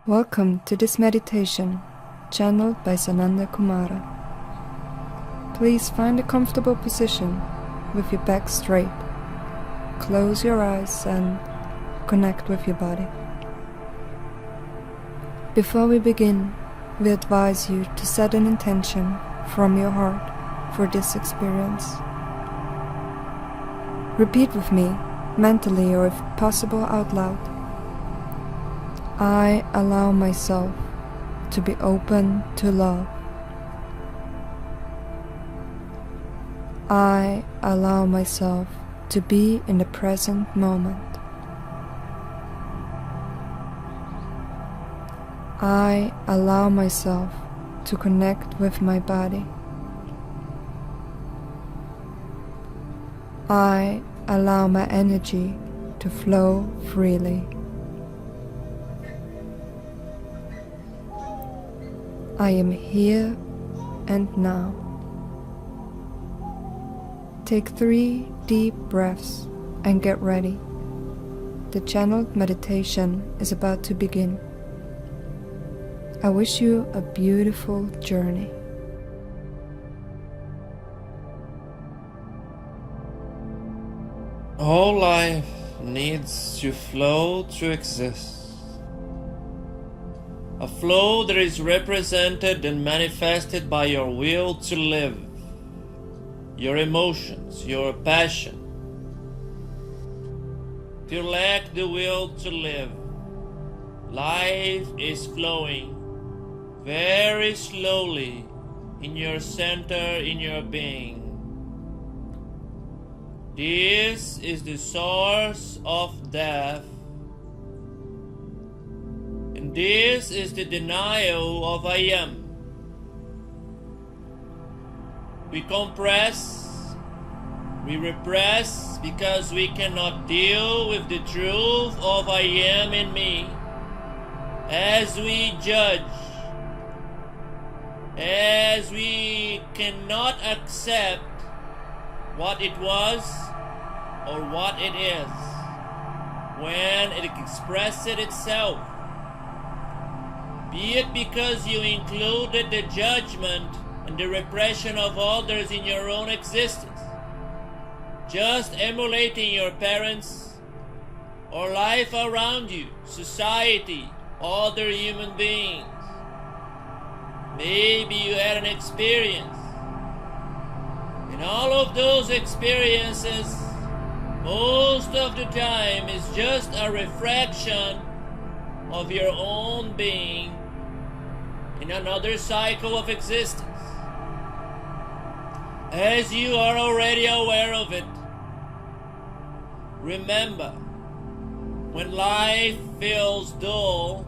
Welcome to this meditation, channeled by Sananda Kumara. Please find a comfortable position with your back straight. Close your eyes and connect with your body. Before we begin, we advise you to set an intention from your heart for this experience. Repeat with me, mentally or if possible out loud. I allow myself to be open to love. I allow myself to be in the present moment. I allow myself to connect with my body. I allow my energy to flow freely. I am here and now. Take 3 deep breaths and get ready. The channeled meditation is about to begin. I wish you a beautiful journey. All life needs to flow to exist. A flow that is represented and manifested by your will to live, your emotions, your passion. If you lack the will to live, life is flowing very slowly in your center, in your being. This is the source of death. And this is the denial of I am. We compress, we repress because we cannot deal with the truth of I am in me. As we judge, as we cannot accept what it was or what it is when it expresses itself. Be it because you included the judgment and the repression of others in your own existence, just emulating your parents or life around you, society, other human beings. Maybe you had an experience. And all of those experiences, most of the time, is just a reflection of your own being in another cycle of existence. As you are already aware of it, remember, when life feels dull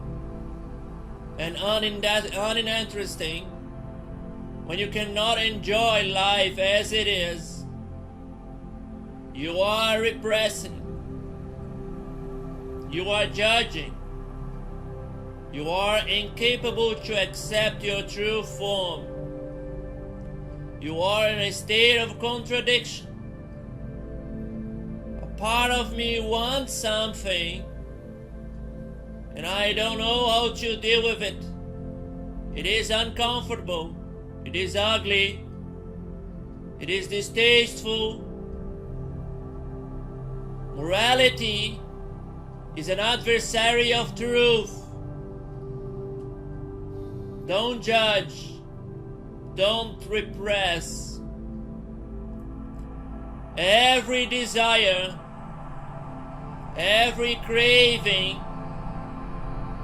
and uninteresting, when you cannot enjoy life as it is, you are repressing, you are judging, you are incapable to accept your true form. You are in a state of contradiction. A part of me wants something, and I don't know how to deal with it. It is uncomfortable. It is ugly. It is distasteful. Morality is an adversary of truth. Don't judge. Don't repress. Every desire, every craving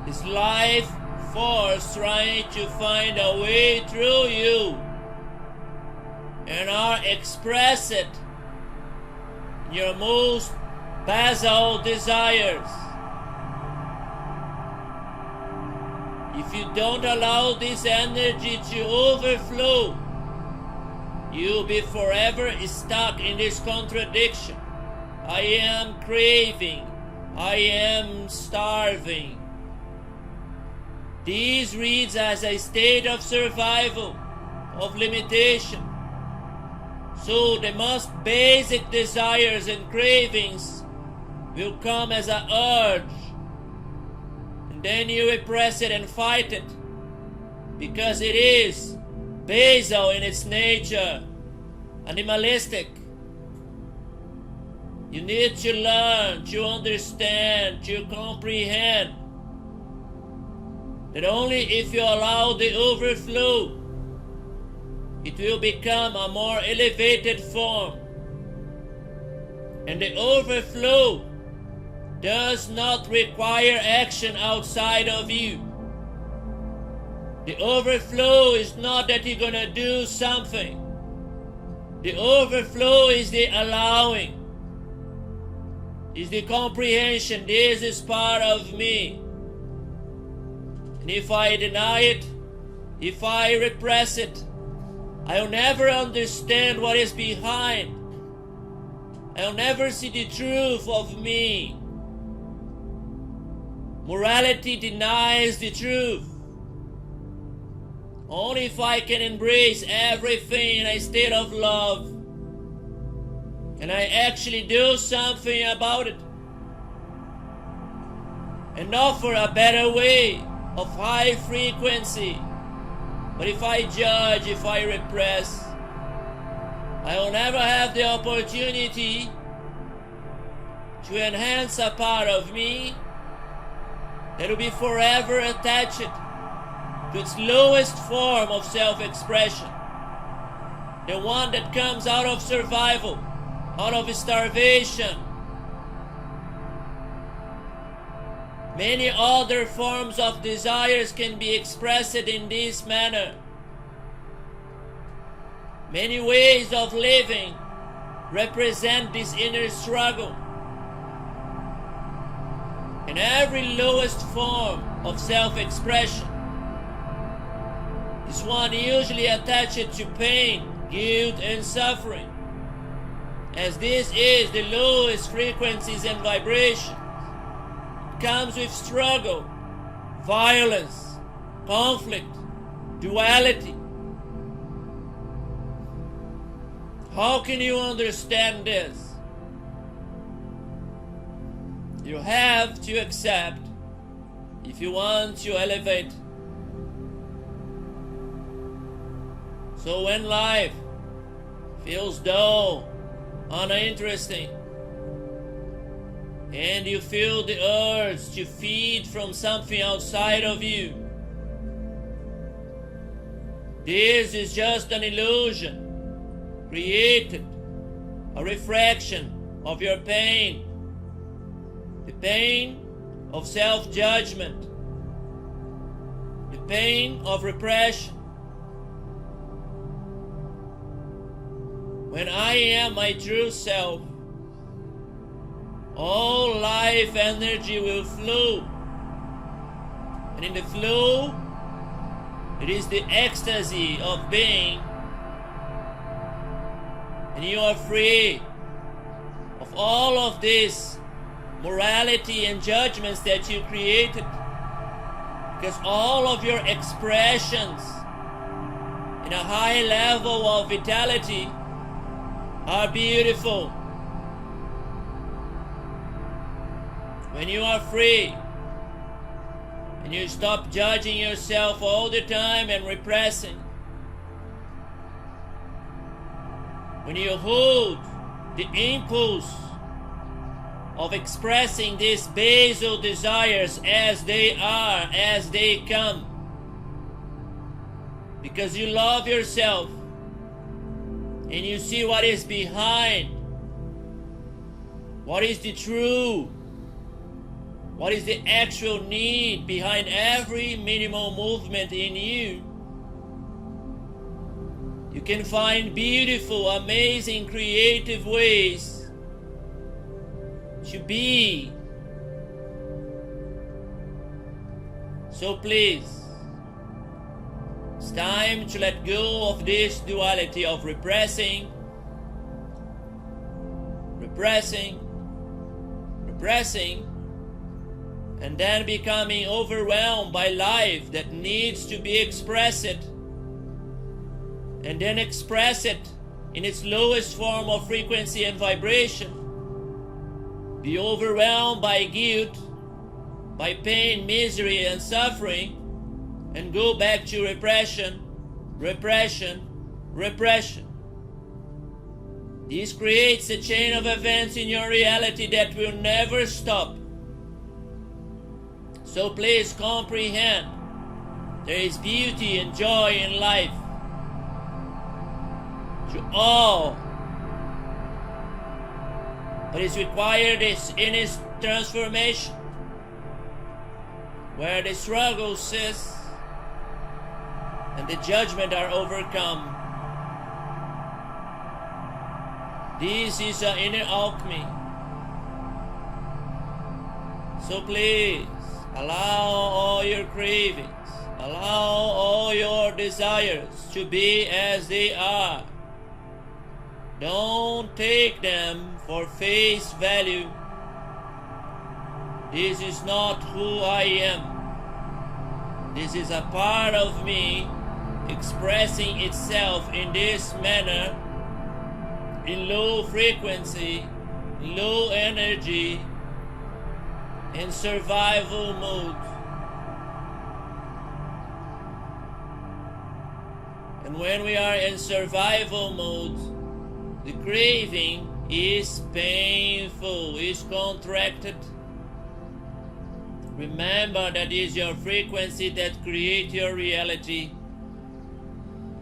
is life force trying to find a way through you and are express it in your most basal desires. If you don't allow this energy to overflow, you'll be forever stuck in this contradiction. I am craving. I am starving. This reads as a state of survival, of limitation. So the most basic desires and cravings will come as an urge. And then you repress it and fight it, because it is basal in its nature, animalistic. You need to learn, to understand, to comprehend that only if you allow the overflow, it will become a more elevated form. And the overflow does not require action outside of you. The overflow is not that you're gonna do something. The overflow is the allowing, is the comprehension. This is part of me. And if I deny it, if I repress it, I'll never understand what is behind. I'll never see the truth of me. Morality denies the truth. Only if I can embrace everything in a state of love, and I actually do something about it, and offer a better way of high frequency. But if I judge, if I repress, I will never have the opportunity to enhance a part of me that will be forever attached to its lowest form of self-expression, the one that comes out of survival, out of starvation. Many other forms of desires can be expressed in this manner. Many ways of living represent this inner struggle. And every lowest form of self-expression is one usually attached to pain, guilt, and suffering, as this is the lowest frequencies and vibrations. It comes with struggle, violence, conflict, duality. How can you understand this? You have to accept if you want to elevate. So when life feels dull, uninteresting, and you feel the urge to feed from something outside of you, this is just an illusion created, a refraction of your pain, the pain of self-judgment, the pain of repression. When I am my true self, all life energy will flow. And in the flow, it is the ecstasy of being. And you are free of all of this morality and judgments that you created. Because all of your expressions in a high level of vitality are beautiful. When you are free and you stop judging yourself all the time and repressing, when you hold the impulse of expressing these basal desires as they are, as they come, because you love yourself and you see what is behind, what is the true, what is the actual need behind every minimal movement in you. You can find beautiful, amazing, creative ways to be. So please, it's time to let go of this duality of repressing, and then becoming overwhelmed by life that needs to be expressed, and then express it in its lowest form of frequency and vibration. Be overwhelmed by guilt, by pain, misery, and suffering, and go back to repression, repression, repression. This creates a chain of events in your reality that will never stop. So please comprehend, there is beauty and joy in life. To all, but it's required in its transformation, where the struggle ceases and the judgment are overcome. This is an inner alchemy. So please, allow all your cravings, allow all your desires to be as they are. Don't take them for face value. This is not who I am. This is a part of me expressing itself in this manner, in low frequency, low energy, in survival mode. And when we are in survival mode, the craving is painful, is contracted. Remember that is your frequency that creates your reality.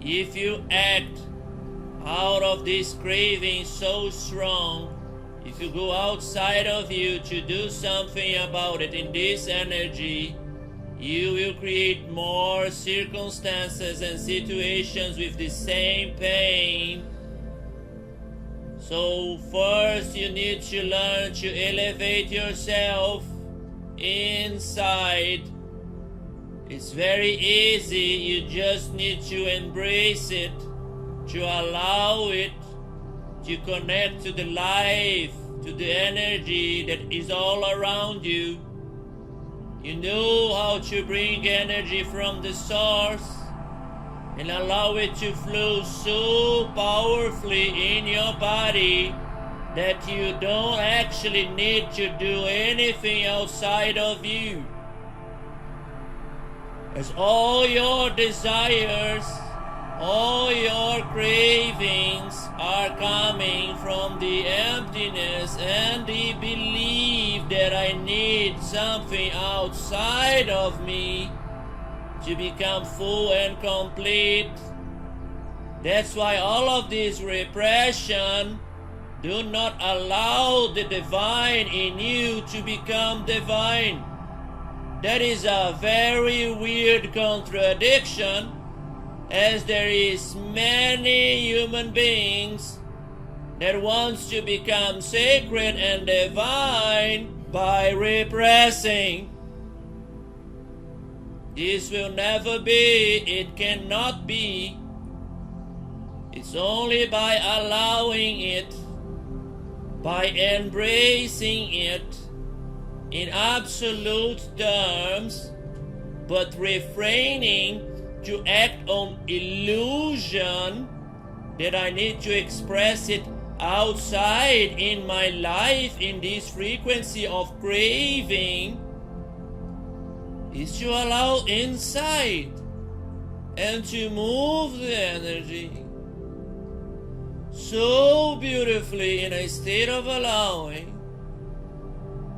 If you act out of this craving so strong, if you go outside of you to do something about it in this energy, you will create more circumstances and situations with the same pain. So first you need to learn to elevate yourself inside. It's very easy, you just need to embrace it, to allow it to connect to the life, to the energy that is all around you. You know how to bring energy from the source and allow it to flow so powerfully in your body that you don't actually need to do anything outside of you. As all your desires, all your cravings are coming from the emptiness and the belief that I need something outside of me to become full and complete. That's why all of this repression do not allow the divine in you to become divine. That is a very weird contradiction, as there is many human beings that wants to become sacred and divine by repressing. This will never be, it cannot be. It's only by allowing it, by embracing it in absolute terms, but refraining to act on illusion that I need to express it outside in my life in this frequency of craving, is to allow inside and to move the energy so beautifully in a state of allowing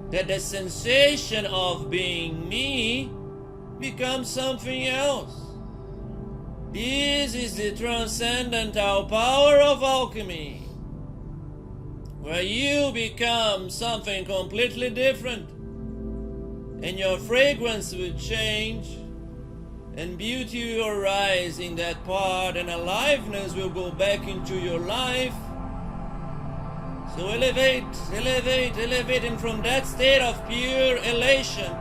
that the sensation of being me becomes something else. This is the transcendental power of alchemy, where you become something completely different, and your fragrance will change, and beauty will arise in that part, and aliveness will go back into your life. So elevate, elevate, elevate, and from that state of pure elation,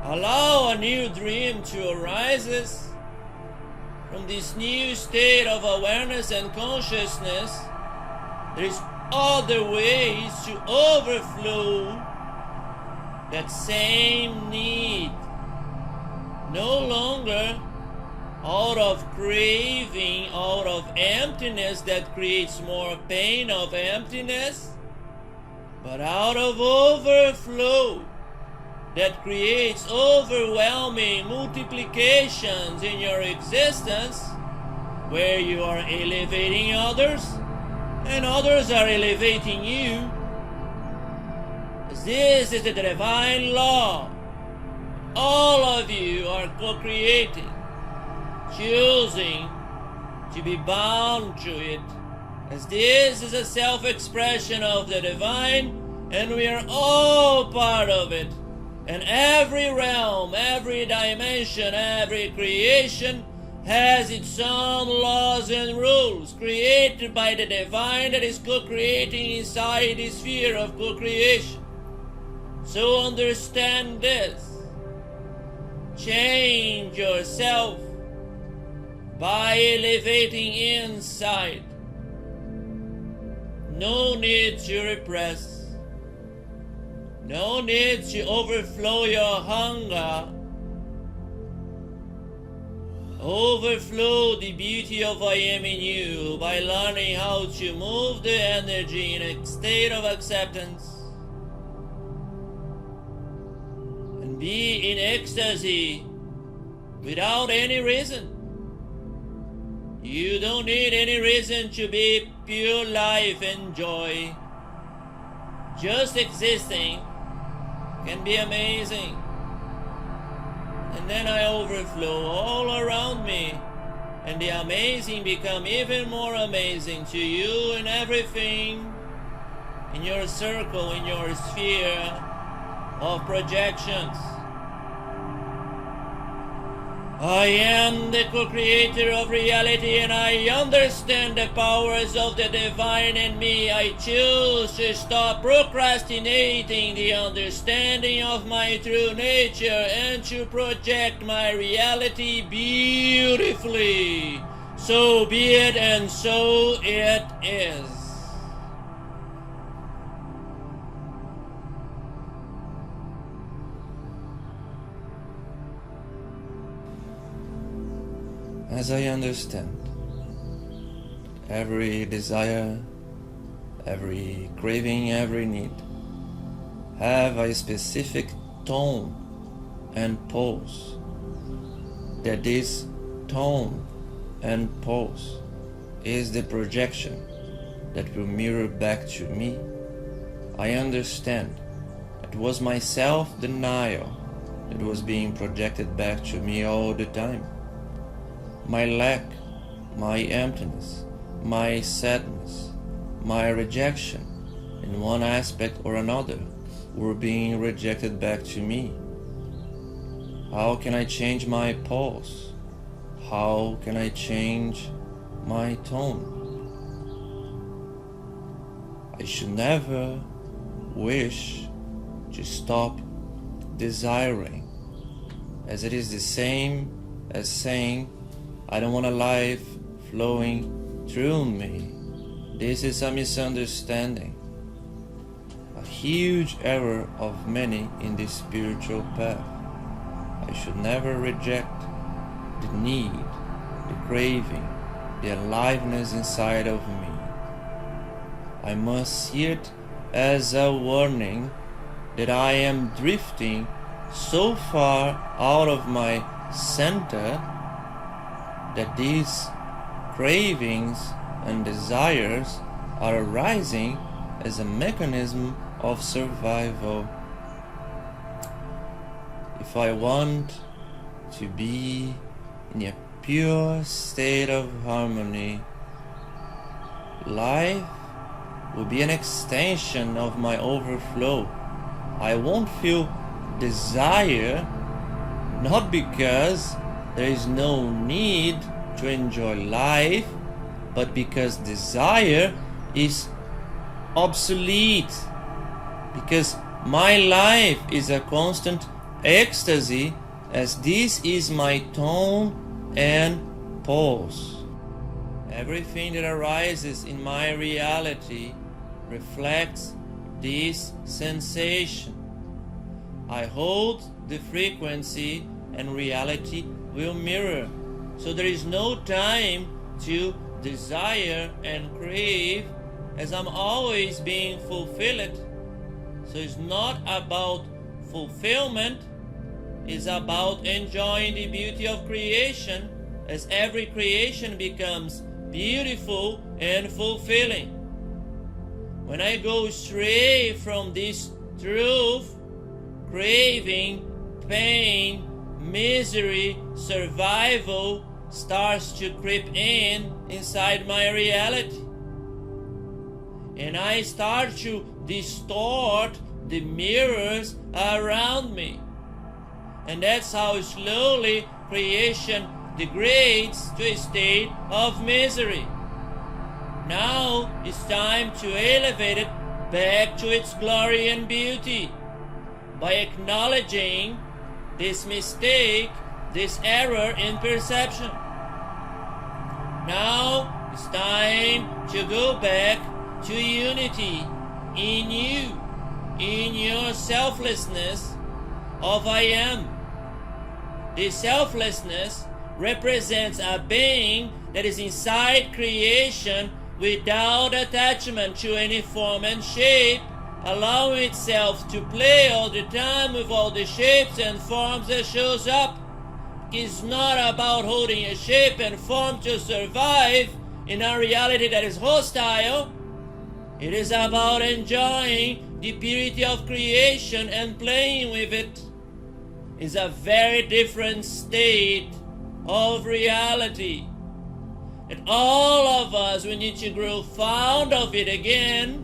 allow a new dream to arise. From this new state of awareness and consciousness, there is other ways to overflow that same need. No longer out of craving, out of emptiness that creates more pain of emptiness, but out of overflow that creates overwhelming multiplications in your existence, where you are elevating others and others are elevating you. This is the divine law. All of you are co-creating, choosing to be bound to it, as this is a self-expression of the divine, and we are all part of it. And every realm, every dimension, every creation has its own laws and rules created by the divine that is co-creating inside the sphere of co-creation. So understand this. Change yourself by elevating inside. No need to repress. No need to overflow your hunger. Overflow the beauty of I am in you by learning how to move the energy in a state of acceptance. And be in ecstasy without any reason. You don't need any reason to be pure life and joy. Just existing can be amazing. And then I overflow all around me, and the amazing become even more amazing to you and everything in your circle, in your sphere of projections. I am the co-creator of reality, and I understand the powers of the divine in me. I choose to stop procrastinating the understanding of my true nature and to project my reality beautifully. So be it, and so it is. As I understand, every desire, every craving, every need have a specific tone and pulse. That this tone and pulse is the projection that will mirror back to me. I understand it was my self-denial that was being projected back to me all the time. My lack, my emptiness, my sadness, my rejection in one aspect or another were being rejected back to me. How can I change my pulse? How can I change my tone? I should never wish to stop desiring, as it is the same as saying, I don't want a life flowing through me. This is a misunderstanding, a huge error of many in this spiritual path. I should never reject the need, the craving, the aliveness inside of me. I must see it as a warning that I am drifting so far out of my center that these cravings and desires are arising as a mechanism of survival. If I want to be in a pure state of harmony, life will be an extension of my overflow. I won't feel desire, not because there is no need to enjoy life, but because desire is obsolete. Because my life is a constant ecstasy, as this is my tone and pulse. Everything that arises in my reality reflects this sensation. I hold the frequency and reality will mirror. So there is no time to desire and crave, as I'm always being fulfilled. So it's not about fulfillment is about enjoying the beauty of creation, as every creation becomes beautiful and fulfilling. When I go stray from this truth, craving, pain, misery, survival starts to creep inside my reality. And I start to distort the mirrors around me. And that's how slowly creation degrades to a state of misery. Now it's time to elevate it back to its glory and beauty by acknowledging this mistake, this error in perception. Now it's time to go back to unity in you, in your selflessness of I am. This selflessness represents a being that is inside creation without attachment to any form and shape, allowing itself to play all the time with all the shapes and forms that shows up. It's not about holding a shape and form to survive in a reality that is hostile. It is about enjoying the purity of creation and playing with it. It's a very different state of reality. And all of us, we need to grow fond of it again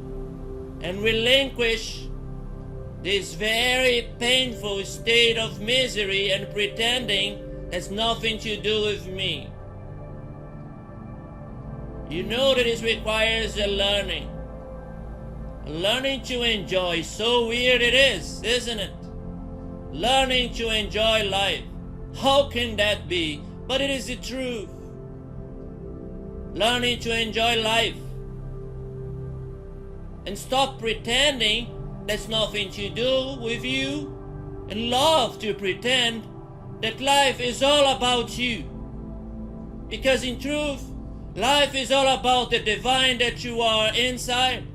and relinquish this very painful state of misery and pretending has nothing to do with me. You know that it requires a learning. Learning to enjoy. So weird it is, isn't it? Learning to enjoy life. How can that be? But it is the truth. Learning to enjoy life. And stop pretending that's nothing to do with you. And love to pretend that life is all about you. Because in truth, life is all about the divine that you are inside.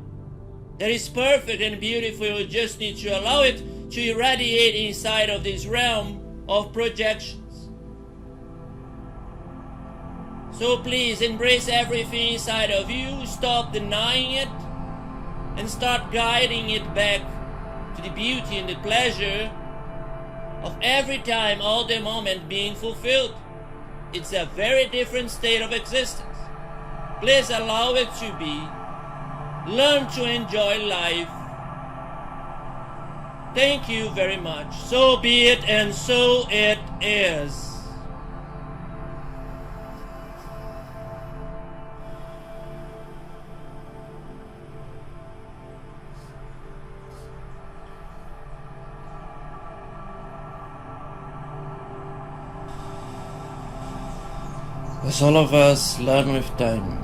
That is perfect and beautiful. You just need to allow it to irradiate inside of this realm of projections. So please embrace everything inside of you, stop denying it, and start guiding it back to the beauty and the pleasure of every time, all the moment being fulfilled. It's a very different state of existence. Please allow it to be. Learn to enjoy life. Thank you very much. So be it, and so it is. As all of us learn with time,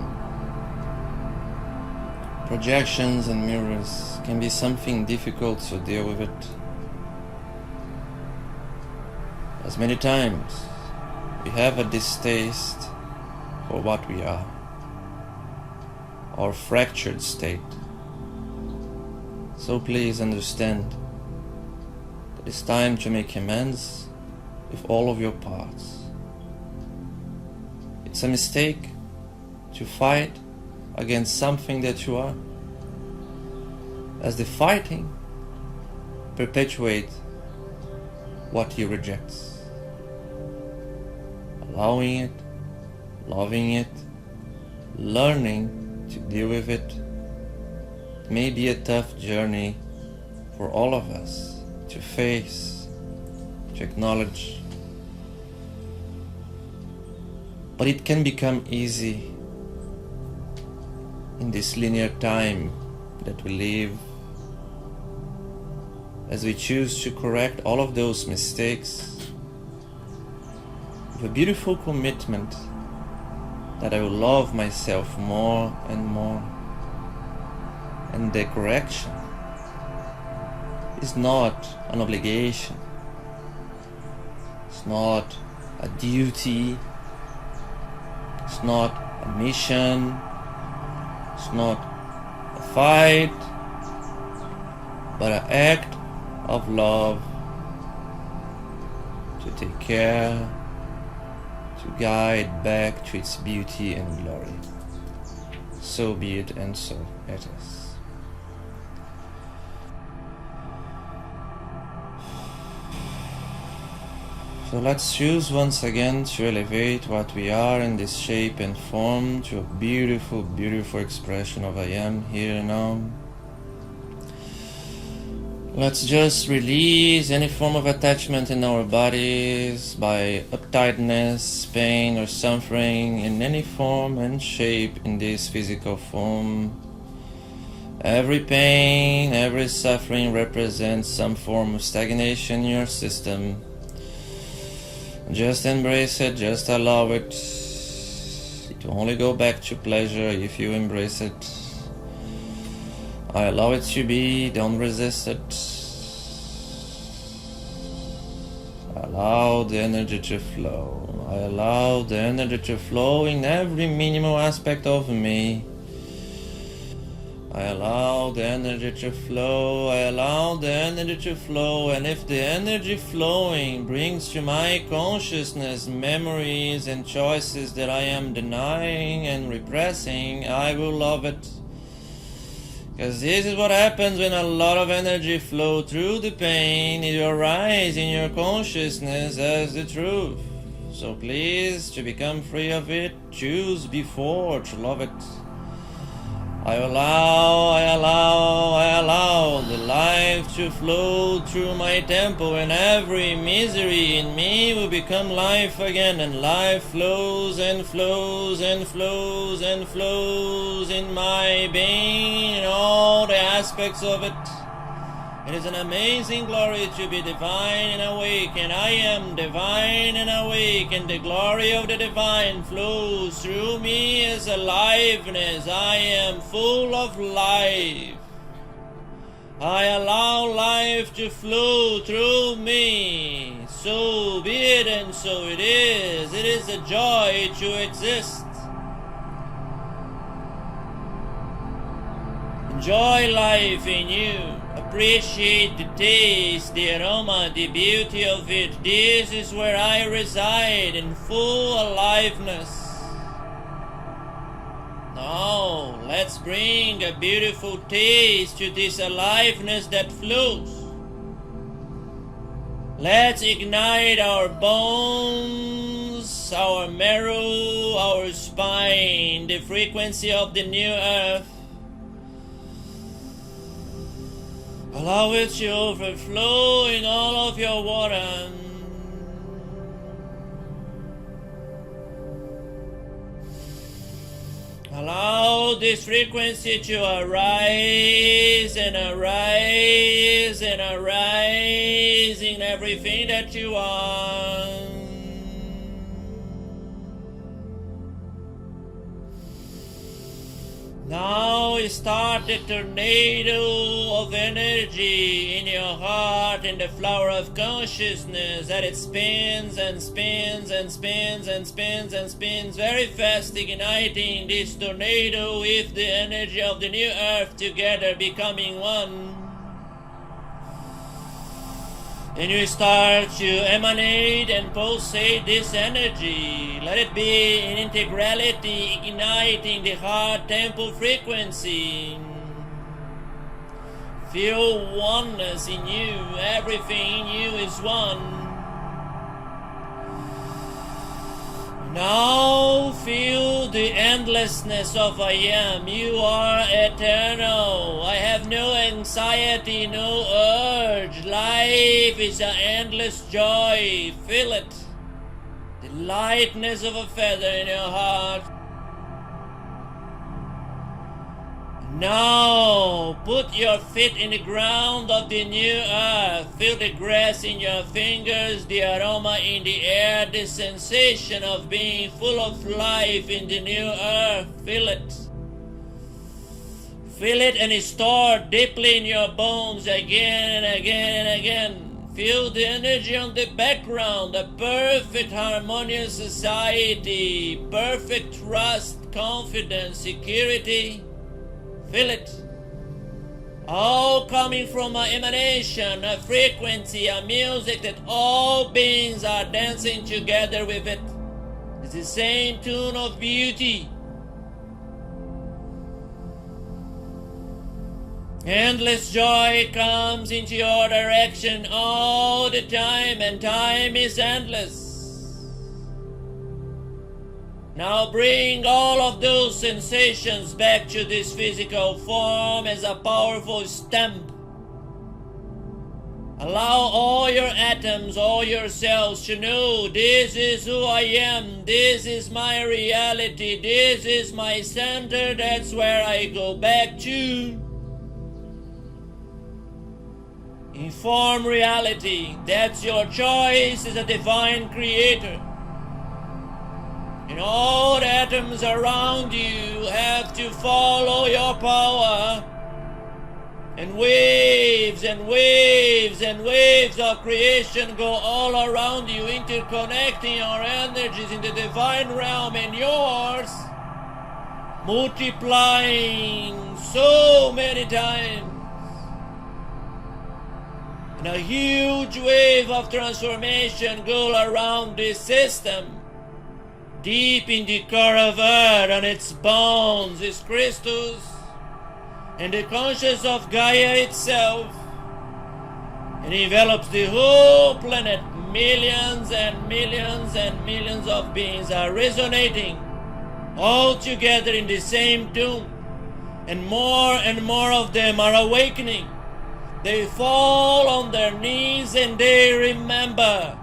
projections and mirrors can be something difficult to deal with it. As many times we have a distaste for what we are, our fractured state. So please understand that it's time to make amends with all of your parts. It's a mistake to fight against something that you are, as the fighting perpetuates what he rejects. Allowing it, loving it, learning to deal with it may be a tough journey for all of us to face, to acknowledge. But it can become easy in this linear time that we live, as we choose to correct all of those mistakes with a beautiful commitment that I will love myself more and more. And the correction is not an obligation, it's not a duty, it's not a mission, it's not a fight, but an act of love to take care, to guide back to its beauty and glory. So be it, and so it is. So let's choose once again to elevate what we are in this shape and form to a beautiful, beautiful expression of I am here now. Let's just release any form of attachment in our bodies by uptightness, pain or suffering in any form and shape in this physical form. Every pain, every suffering represents some form of stagnation in your system. Just embrace it, just allow it. It will only go back to pleasure if you embrace it. I allow it to be, don't resist it. Allow the energy to flow. I allow the energy to flow in every minimal aspect of me. I allow the energy to flow, I allow the energy to flow, and if the energy flowing brings to my consciousness memories and choices that I am denying and repressing, I will love it. Because this is what happens when a lot of energy flows through the pain, it will rise in your consciousness as the truth. So please, to become free of it, choose before to love it. I allow the life to flow through my temple, and every misery in me will become life again, and life flows and flows and flows and flows in my being, in all the aspects of it. It is an amazing glory to be divine and awake, and I am divine and awake, and the glory of the divine flows through me as aliveness. I am full of life. I allow life to flow through me. So be it, and so it is. It is a joy to exist. Enjoy life in you. Appreciate the taste, the aroma, the beauty of it. This is where I reside, in full aliveness. Now, let's bring a beautiful taste to this aliveness that flows. Let's ignite our bones, our marrow, our spine, the frequency of the new earth. Allow it to overflow in all of your water. Allow this frequency to arise and arise and arise in everything that you are. Now start the tornado of energy in your heart, in the flower of consciousness, that it spins and spins and spins and spins and spins very fast, igniting this tornado with the energy of the new earth together, becoming one. And you start to emanate and pulsate this energy. Let it be in integrality, igniting the heart temple frequency. Feel oneness in you. Everything in you is one. Now feel the endlessness of I am. You are eternal. I have no anxiety, no urge. Life is an endless joy. Feel it. The lightness of a feather in your heart. Now put your feet in the ground of the new earth. Feel the grass in your fingers, the aroma in the air, the sensation of being full of life in the new earth. Feel it. Feel it and store deeply in your bones again and again and again. Feel the energy on the background, a perfect harmonious society, perfect trust, confidence, security. Feel it. all coming from an emanation, a frequency, a music that all beings are dancing together with it. It's the same tune of beauty. Endless joy comes into your direction all the time, and time is endless. Now bring all of those sensations back to this physical form as a powerful stamp. Allow all your atoms, all your cells to know this is who I am, this is my reality, this is my center, that's where I go back to. Inform reality, that's your choice as a divine creator. And all the atoms around you have to follow your power. And waves and waves and waves of creation go all around you, interconnecting your energies in the divine realm and yours, multiplying so many times. And a huge wave of transformation go around this system. Deep in the core of Earth, on its bones, is Christus, and the consciousness of Gaia itself, and envelops the whole planet. Millions and millions and millions of beings are resonating all together in the same tune, and more of them are awakening. They fall on their knees and they remember.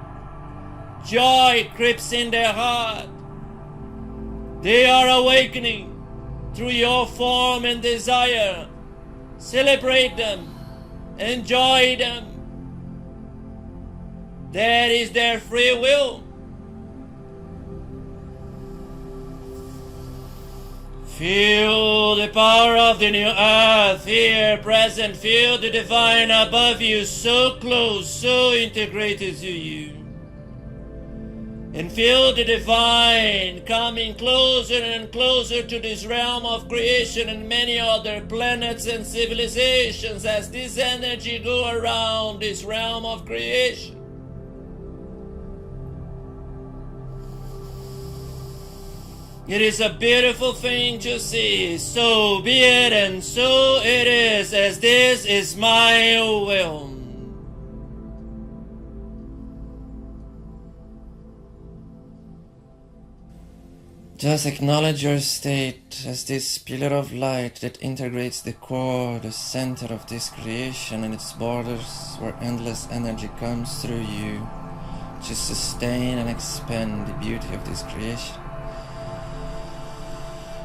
Joy creeps in their heart. They are awakening through your form and desire. Celebrate them. Enjoy them. That is their free will. Feel the power of the new earth here present. Feel the divine above you, so close, so integrated to you. And feel the divine coming closer and closer to this realm of creation and many other planets and civilizations as this energy go around this realm of creation. It is a beautiful thing to see. So be it and so it is, as this is my will. Just acknowledge your state as this pillar of light that integrates the core, the center of this creation and its borders, where endless energy comes through you to sustain and expand the beauty of this creation.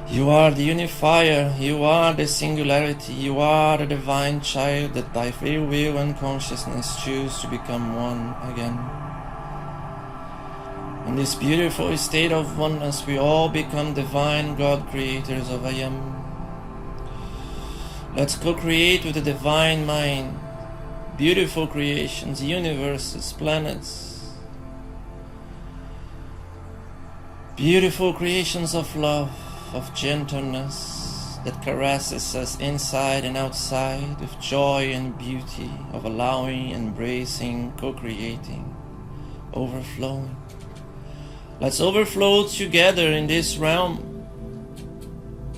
You are the unifier, you are the singularity, you are the divine child that by free will and consciousness choose to become one again. In this beautiful state of oneness, we all become divine God creators of I Am. Let's co-create with the divine mind, beautiful creations, universes, planets, beautiful creations of love, of gentleness that caresses us inside and outside, with joy and beauty, of allowing, embracing, co-creating, overflowing. Let's overflow together in this realm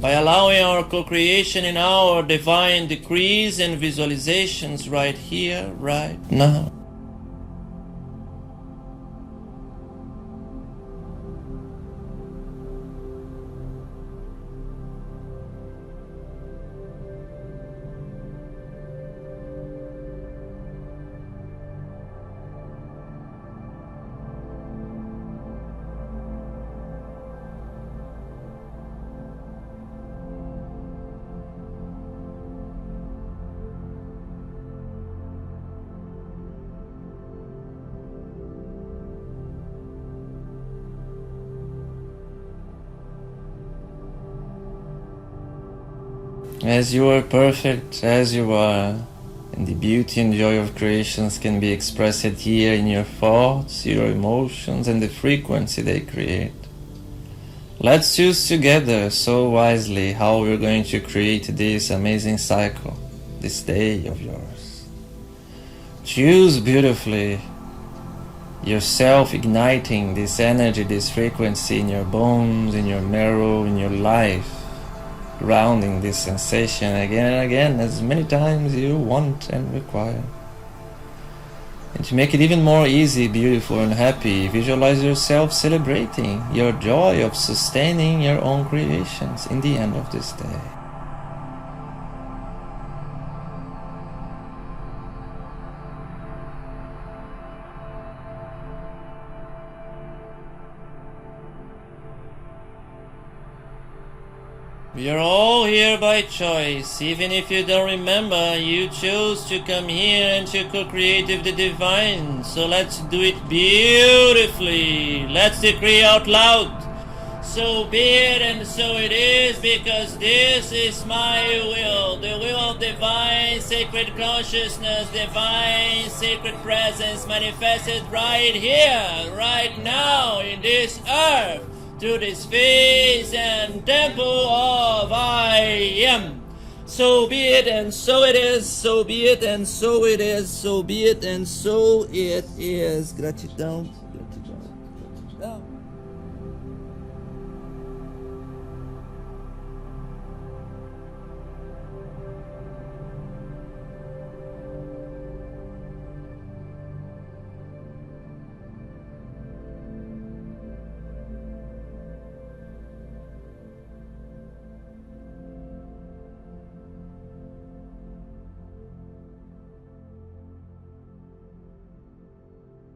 by allowing our co-creation in our divine decrees and visualizations right here, right now. As you are perfect, as you are, and the beauty and joy of creations can be expressed here in your thoughts, your emotions, and the frequency they create. Let's choose together so wisely how we're going to create this amazing cycle, this day of yours. Choose beautifully yourself, igniting this energy, this frequency in your bones, in your marrow, in your life, grounding this sensation again and again, as many times you want and require. And to make it even more easy, beautiful and happy, visualize yourself celebrating your joy of sustaining your own creations in the end of this day. We are all here by choice. Even if you don't remember, you chose to come here and to co-create with the divine. So let's do it beautifully. Let's decree out loud. So be it and so it is, because this is my will. The will of divine sacred consciousness, divine sacred presence manifested right here, right now in this earth, through this space and temple of I am. So be it and so it is, so be it and so it is, so be it and so it is. Gratidão.